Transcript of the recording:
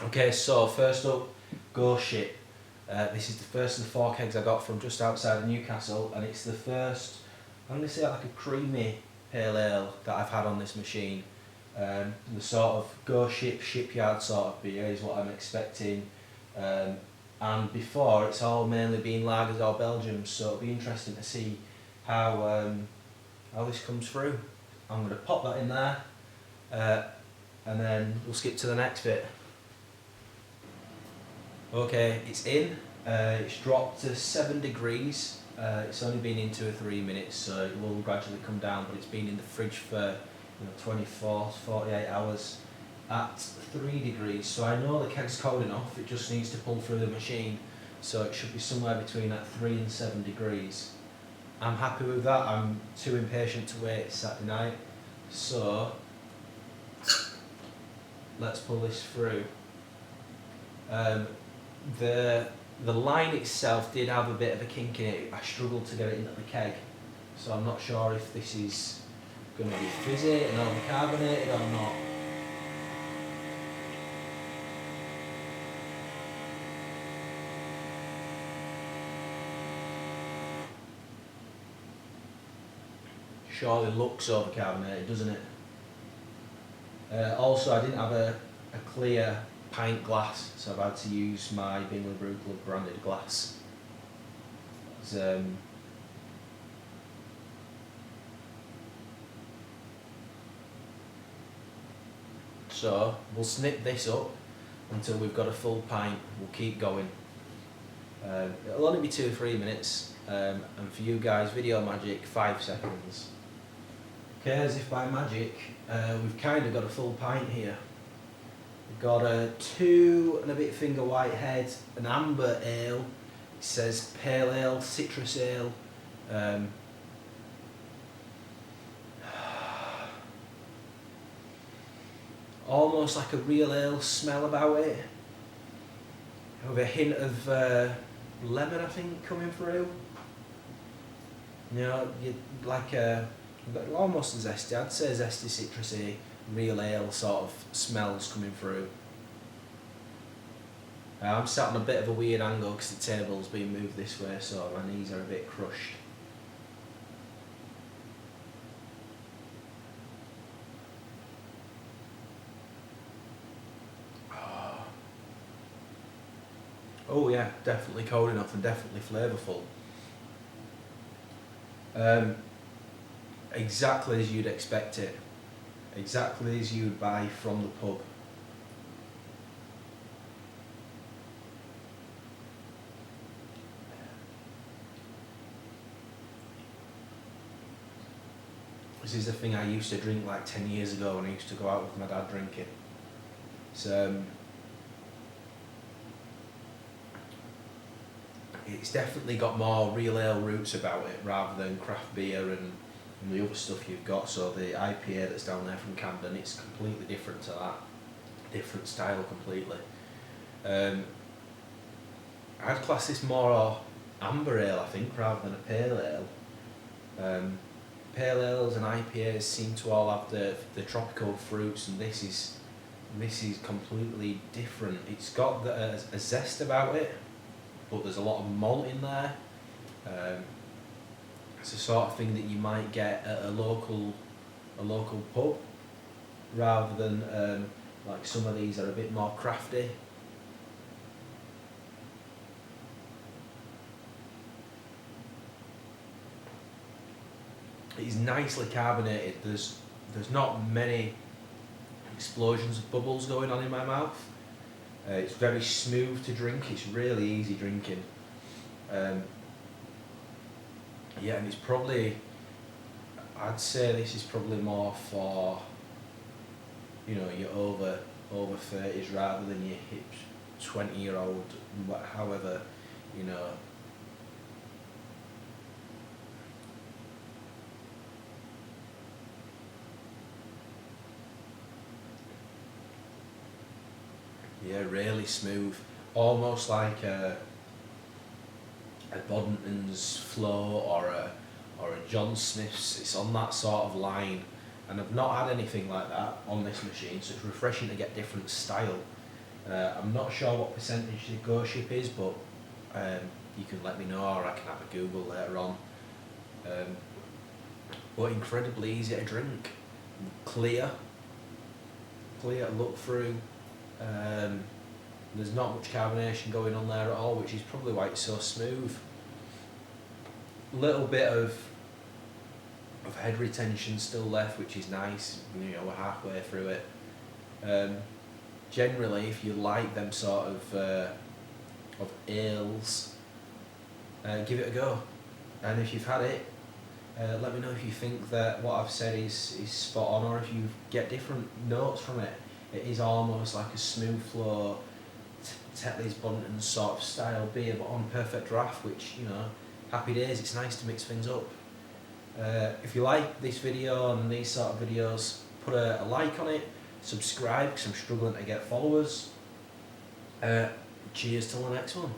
Okay, so first up, Ghost Ship. This is the first of the 4 kegs I got from just outside of Newcastle, and it's the first, I'm going to say like a creamy pale ale that I've had on this machine. The sort of Ghost Ship shipyard sort of beer is what I'm expecting. And before, it's all mainly been lagers or Belgians, so it'll be interesting to see how this comes through. I'm going to pop that in there, and then we'll skip to the next bit. Okay, it's in. It's dropped to 7 degrees. It's only been in 2 or 3 minutes, so it will gradually come down, but it's been in the fridge for 24 to 48 hours at 3 degrees. So I know the keg's cold enough, it just needs to pull through the machine, so it should be somewhere between that 3 and 7 degrees. I'm happy with that. I'm too impatient to wait. It's Saturday night, so let's pull this through. The line itself did have a bit of a kink in it. I struggled to get it into the keg, so I'm not sure if this is going to be fizzy and overcarbonated or not. Surely looks overcarbonated, doesn't it? Also, I didn't have a clear pint glass, so I've had to use my Bingley Brew Club branded glass. So we'll snip this up until we've got a full pint. We'll keep going. It'll only be 2 or 3 minutes, and for you guys, video magic, 5 seconds. Okay, as if by magic, we've kind of got a full pint here. We've got a 2 and a bit finger white head, an amber ale. It says pale ale, citrus ale. Almost like a real ale smell about it. With a hint of lemon, I think, coming through. Like almost a zesty, I'd say zesty, citrusy, real ale sort of smells coming through. I'm sat on a bit of a weird angle because the table's been moved this way, so my knees are a bit crushed. Oh yeah, definitely cold enough and definitely flavourful. Exactly as you'd expect it. Exactly as you'd buy from the pub. This is the thing I used to drink like 10 years ago when I used to go out with my dad drinking. It's definitely got more real ale roots about it rather than craft beer and the other stuff you've got. So the IPA that's down there from Camden, it's completely different to that. Different style completely. I'd class this more amber ale, I think, rather than a pale ale. Pale ales and IPAs seem to all have the tropical fruits, and this is completely different. It's got a zest about it, but there's a lot of malt in there. It's the sort of thing that you might get at a local pub, rather than like some of these are a bit more crafty. It's nicely carbonated. There's not many explosions of bubbles going on in my mouth. It's very smooth to drink. It's really easy drinking. Yeah, and it's probably, I'd say this is probably more for, your over 30s rather than your hip 20-year-old, however, Yeah, really smooth, almost like a Boddenton's Flow or a John Smith's. It's on that sort of line, and I've not had anything like that on this machine, so it's refreshing to get different style. I'm not sure what percentage the Ghost Ship is, but you can let me know, or I can have a Google later on. But incredibly easy to drink, clear to look through. There's not much carbonation going on there at all, which is probably why it's so smooth. Little bit of head retention still left, which is nice. You know, we're halfway through it. Generally, if you like them sort of ales, give it a go. And if you've had it, let me know if you think that what I've said is spot on, or if you get different notes from it. It is almost like a smooth flow, Tetley's Bunton sort of style beer, but on perfect draft, which, you know, happy days. It's nice to mix things up. If you like this video and these sort of videos, put a like on it, subscribe, because I'm struggling to get followers. Cheers till the next one.